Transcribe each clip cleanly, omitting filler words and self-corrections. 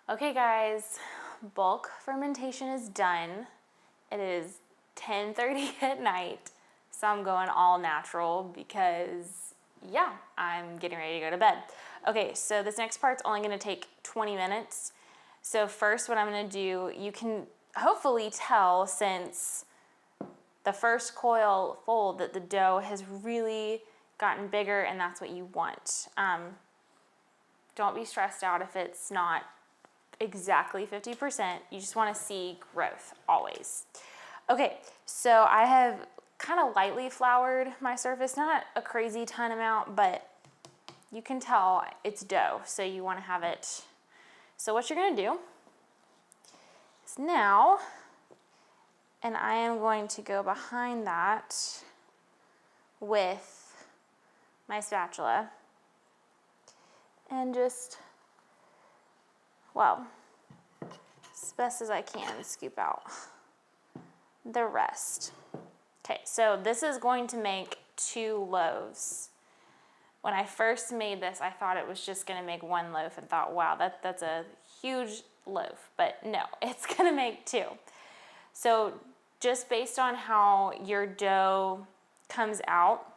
Okay guys, bulk fermentation is done. It is 10:30 at night, so I'm going all natural because yeah, I'm getting ready to go to bed. Okay, so this next part's only gonna take 20 minutes. So first what I'm gonna do, you can hopefully tell since the first coil fold that the dough has really gotten bigger and that's what you want. Don't be stressed out if it's not exactly 50%. You just want to see growth always. Okay, so I have kind of lightly floured my surface, not a crazy ton amount, but you can tell it's dough, so you want to have it. So what you're going to do is now, and I am going to go behind that with my spatula and just, well, as best as I can, scoop out the rest. Okay, so this is going to make 2 loaves. When I first made this, I thought it was just gonna make 1 loaf and thought, wow, that's a huge loaf, but no, it's gonna make 2. So just based on how your dough comes out,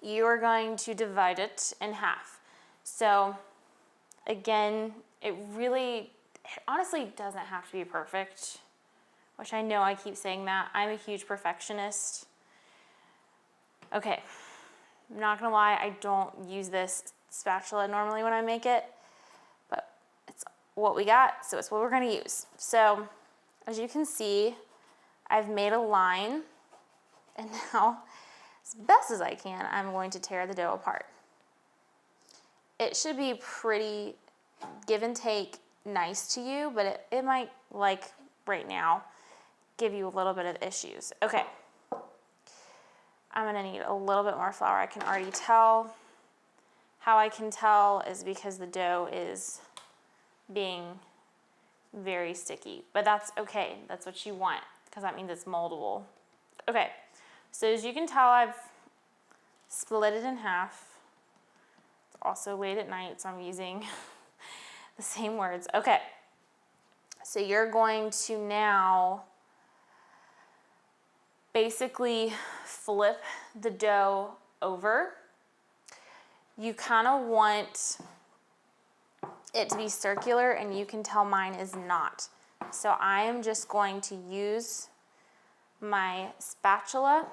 you are going to divide it in half. So again, it honestly doesn't have to be perfect, which I know I keep saying that. I'm a huge perfectionist. Okay, I'm not gonna lie, I don't use this spatula normally when I make it, but it's what we got, so it's what we're gonna use. So as you can see, I've made a line, and now, as best as I can, I'm going to tear the dough apart. It should be pretty give and take nice to you, but it might, like right now, give you a little bit of issues. Okay, I'm gonna need a little bit more flour. I can already tell. How I can tell is because the dough is being very sticky, but that's okay. That's what you want, because that means it's moldable. Okay, so as you can tell, I've split it in half. It's also late at night, so I'm using the same words. Okay, so you're going to now basically flip the dough over. You kind of want it to be circular, and you can tell mine is not. So I am just going to use my spatula.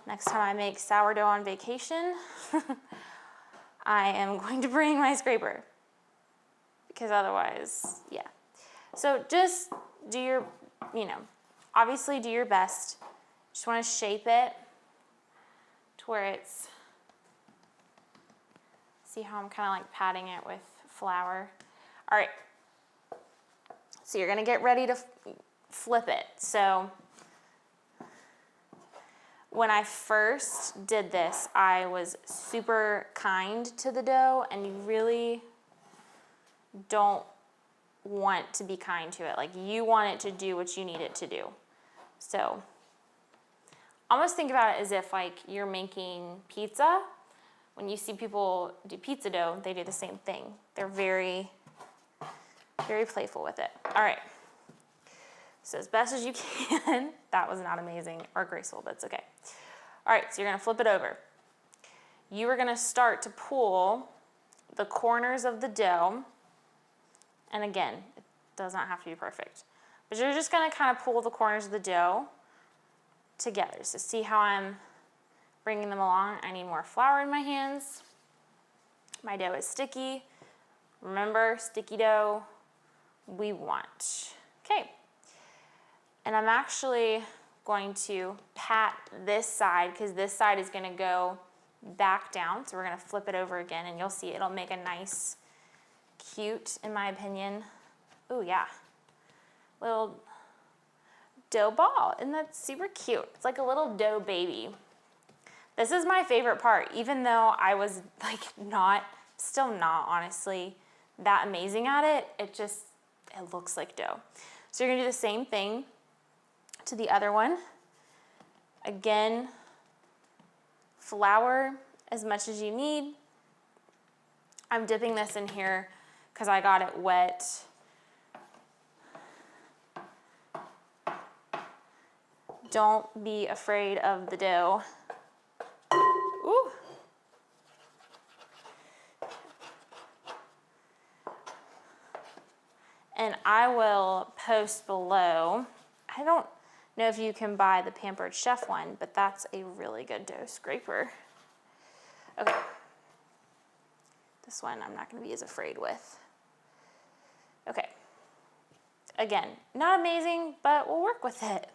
Next time I make sourdough on vacation, I am going to bring my scraper, because otherwise, yeah. So just do your, obviously do your best. Just want to shape it to where it's, see how I'm kind of like patting it with flour. All right, so you're gonna get ready to flip it. So when I first did this, I was super kind to the dough, and you really don't want to be kind to it. Like, you want it to do what you need it to do. So almost think about it as if like you're making pizza. When you see people do pizza dough, they do the same thing. They're very, very playful with it. All right, so as best as you can. That was not amazing or graceful, but it's okay. All right, so you're gonna flip it over. You are gonna start to pull the corners of the dough, and again, it does not have to be perfect, but you're just gonna kind of pull the corners of the dough together. So see how I'm bringing them along? I need more flour in my hands. My dough is sticky. Remember, sticky dough we want. Okay, and I'm actually going to pat this side, because this side is gonna go back down. So we're gonna flip it over again, and you'll see it'll make a nice, cute, in my opinion, ooh yeah, little dough ball. Isn't that super cute? It's like a little dough baby. This is my favorite part, even though I was like still not honestly that amazing at it. It looks like dough. So you're gonna do the same thing to the other one. Again, flour as much as you need. I'm dipping this in here because I got it wet. Don't be afraid of the dough. Ooh. And I will post below. I don't know if you can buy the Pampered Chef one, but that's a really good dough scraper. Okay. This one I'm not going to be as afraid with. Okay. Again, not amazing, but we'll work with it.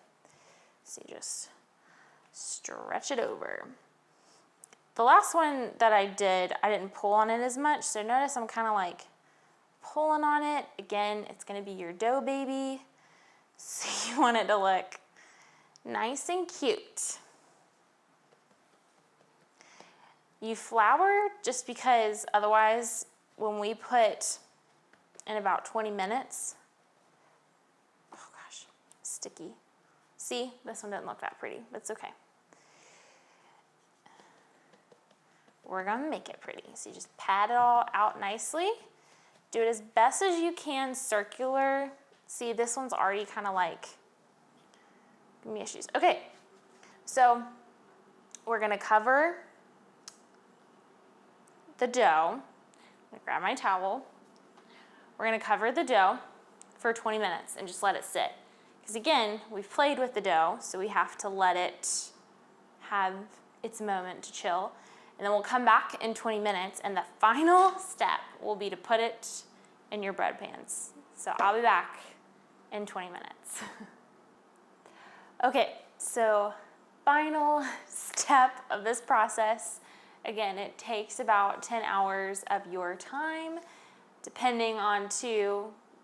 So you just stretch it over. The last one that I did, I didn't pull on it as much, so notice I'm kind of like pulling on it. Again, it's going to be your dough baby, so you want it to look nice and cute. You flour just because otherwise when we put in about 20 minutes, oh gosh, sticky. See, this one doesn't look that pretty, but it's okay. We're gonna make it pretty. So you just pat it all out nicely. Do it as best as you can, circular. See, this one's already kind of like, give me issues. Okay, so we're gonna cover the dough. I'm gonna grab my towel. We're gonna cover the dough for 20 minutes and just let it sit. Because again, we've played with the dough, so we have to let it have its moment to chill. And then we'll come back in 20 minutes, and the final step will be to put it in your bread pans. So I'll be back in 20 minutes. Okay, so final step of this process. Again, it takes about 10 hours of your time, depending on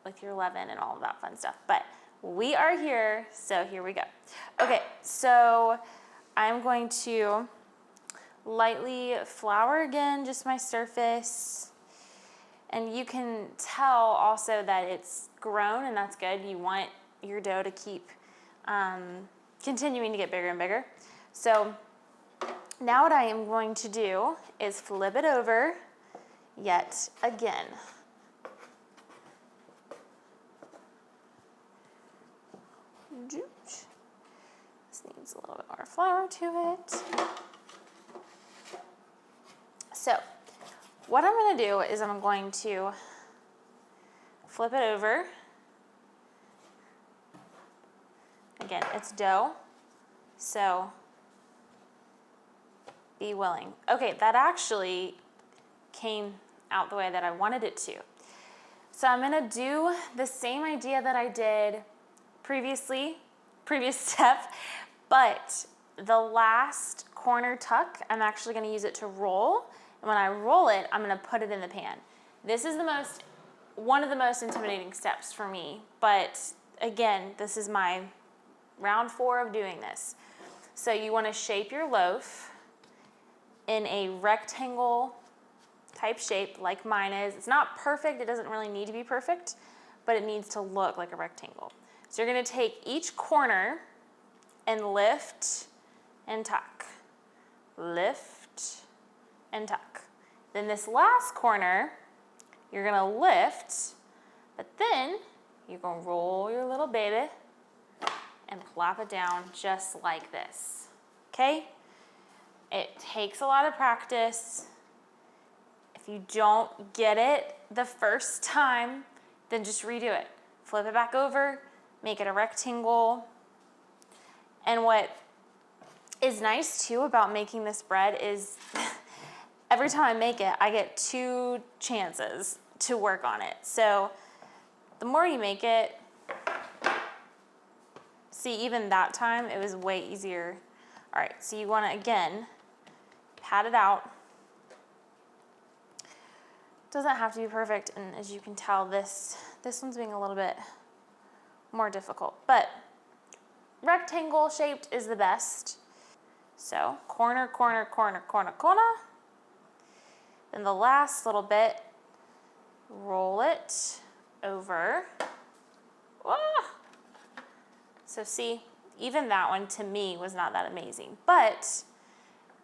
like your leaven and all of that fun stuff. But we are here, so here we go. Okay, so I'm going to lightly flour again, just my surface. And you can tell also that it's grown, and that's good. You want your dough to keep continuing to get bigger and bigger. So now what I am going to do is flip it over yet again. This needs a little bit more flour to it. So what I'm going to do is I'm going to flip it over. Again, it's dough, so be willing. Okay, that actually came out the way that I wanted it to. So I'm gonna do the same idea that I did previous step, but the last corner tuck, I'm actually gonna use it to roll. And when I roll it, I'm gonna put it in the pan. This is one of the most intimidating steps for me, but again, this is my round 4 of doing this. So you wanna shape your loaf in a rectangle type shape like mine is. It's not perfect, it doesn't really need to be perfect, but it needs to look like a rectangle. So you're gonna take each corner and lift and tuck, lift and tuck. Then this last corner, you're gonna lift, but then you're gonna roll your little baby and plop it down just like this, okay? It takes a lot of practice. If you don't get it the first time, then just redo it. Flip it back over, make it a rectangle. And what is nice too about making this bread is every time I make it, I get 2 chances to work on it. So the more you make it, see, even that time, it was way easier. All right, so you wanna, again, pat it out. Doesn't have to be perfect, and as you can tell, this one's being a little bit more difficult, but rectangle shaped is the best. So corner, corner, corner, corner, corner. Then the last little bit, roll it over. Ah! So see, even that one to me was not that amazing, but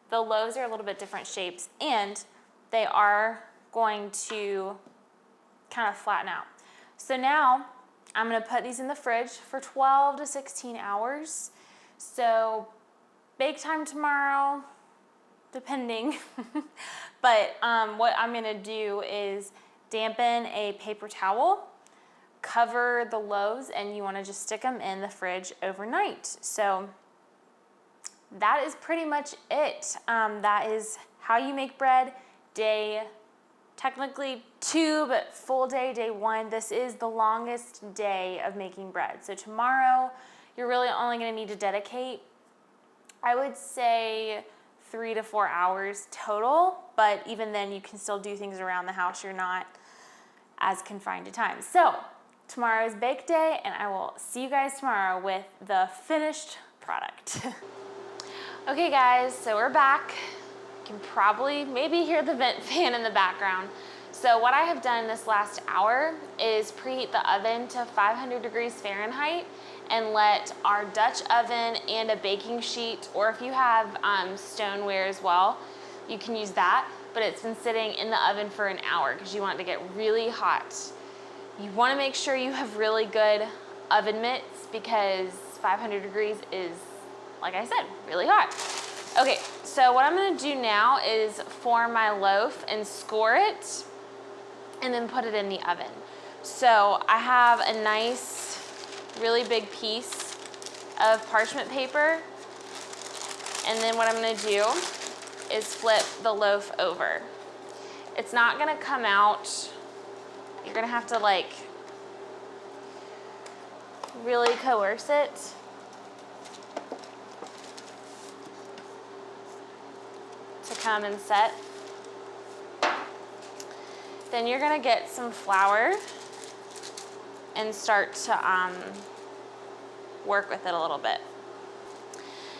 the loaves are a little bit different shapes, and they are going to kind of flatten out. So now I'm gonna put these in the fridge for 12 to 16 hours. So bake time tomorrow, depending. But what I'm gonna do is dampen a paper towel, cover the loaves, and you wanna just stick them in the fridge overnight. So that is pretty much it. That is how you make bread day, technically 2, but full day, day 1. This is the longest day of making bread. So tomorrow, you're really only gonna need to dedicate, I would say 3 to 4 hours total, but even then you can still do things around the house. You're not as confined to time. So tomorrow is bake day, and I will see you guys tomorrow with the finished product. Okay guys, so we're back. You can probably maybe hear the vent fan in the background. So what I have done this last hour is preheat the oven to 500 degrees Fahrenheit and let our Dutch oven and a baking sheet, or if you have stoneware as well, you can use that, but it's been sitting in the oven for an hour because you want it to get really hot. You want to make sure you have really good oven mitts because 500 degrees is, like I said, really hot. Okay, so what I'm gonna do now is form my loaf and score it and then put it in the oven. So I have a nice, really big piece of parchment paper, and then what I'm gonna do is flip the loaf over. It's not gonna come out, you're gonna have to like really coerce it. To come and set. Then you're gonna get some flour and start to work with it a little bit.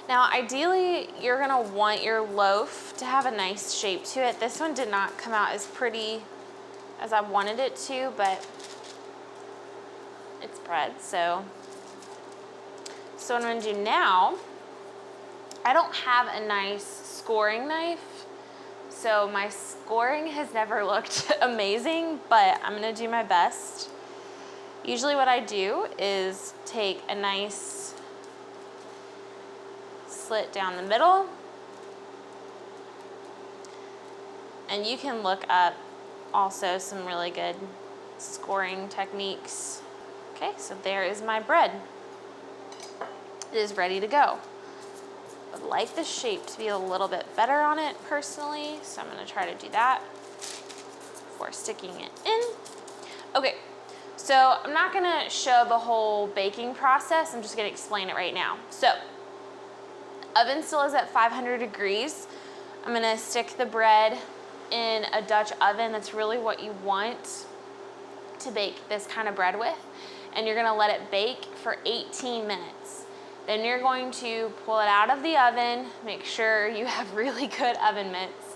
Now ideally you're gonna want your loaf to have a nice shape to it. This one did not come out as pretty as I wanted it to, but it's bread, so what I'm gonna do now, I don't have a nice scoring knife, so my scoring has never looked amazing, but I'm gonna do my best. Usually what I do is take a nice slit down the middle, and you can look up also some really good scoring techniques. Okay, so there is my bread. It is ready to go. I would like the shape to be a little bit better on it personally, so I'm gonna try to do that before sticking it in. Okay, so I'm not gonna show the whole baking process, I'm just gonna explain it right now. So, oven still is at 500 degrees. I'm gonna stick the bread in a Dutch oven. That's really what you want to bake this kind of bread with. And you're gonna let it bake for 18 minutes. Then you're going to pull it out of the oven, make sure you have really good oven mitts,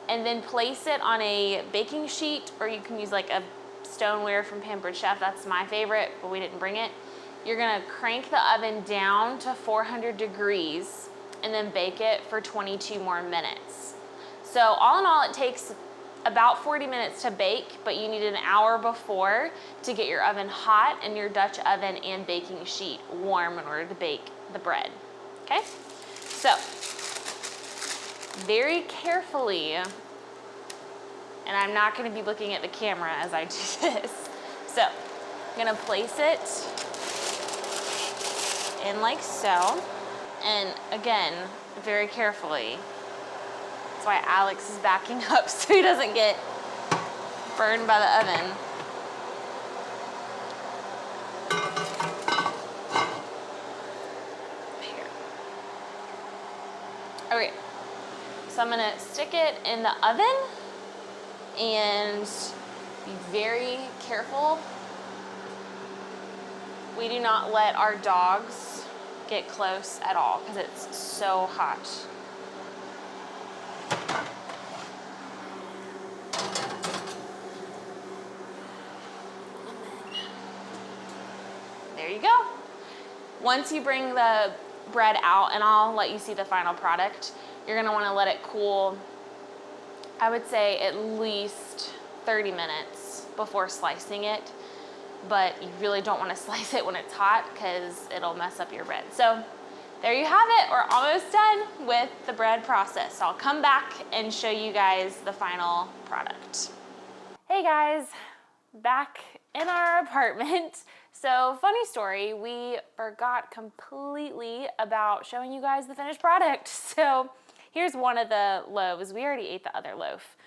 and then place it on a baking sheet, or you can use like a stoneware from Pampered Chef. That's my favorite, but we didn't bring it. You're gonna crank the oven down to 400 degrees and then bake it for 22 more minutes. So all in all, it takes about 40 minutes to bake, but you need an hour before to get your oven hot and your Dutch oven and baking sheet warm in order to bake the bread, okay? So, very carefully, and I'm not gonna be looking at the camera as I do this, so I'm gonna place it in like so, and again, very carefully. That's why Alex is backing up so he doesn't get burned by the oven. Here. Okay, so I'm gonna stick it in the oven and be very careful. We do not let our dogs get close at all because it's so hot. There you go. Once you bring the bread out, and I'll let you see the final product, you're gonna wanna let it cool, I would say at least 30 minutes before slicing it, but you really don't want to slice it when it's hot because it'll mess up your bread. So there you have it. We're almost done with the bread process. So I'll come back and show you guys the final product. Hey guys, back in our apartment. So funny story, we forgot completely about showing you guys the finished product. So here's one of the loaves. We already ate the other loaf,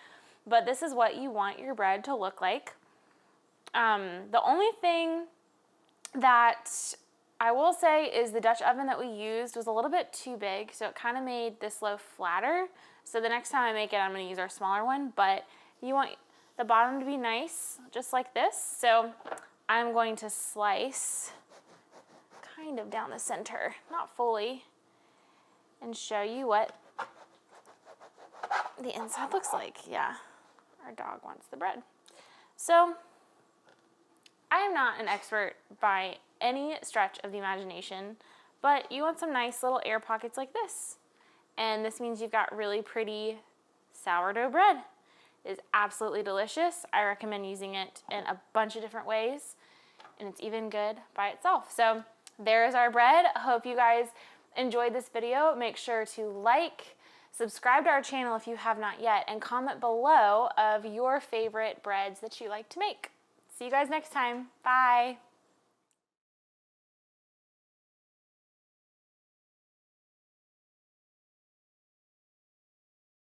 but this is what you want your bread to look like. The only thing that I will say is the Dutch oven that we used was a little bit too big, so it kind of made this loaf flatter. So the next time I make it, I'm going to use our smaller one, but you want the bottom to be nice, just like this. So I'm going to slice kind of down the center, not fully, and show you what the inside looks like. Yeah, our dog wants the bread. So I am not an expert by any stretch of the imagination, but you want some nice little air pockets like this. And this means you've got really pretty sourdough bread. It is absolutely delicious. I recommend using it in a bunch of different ways, and it's even good by itself. So there's our bread. I hope you guys enjoyed this video. Make sure to like, subscribe to our channel if you have not yet, and comment below of your favorite breads that you like to make. See you guys next time. Bye.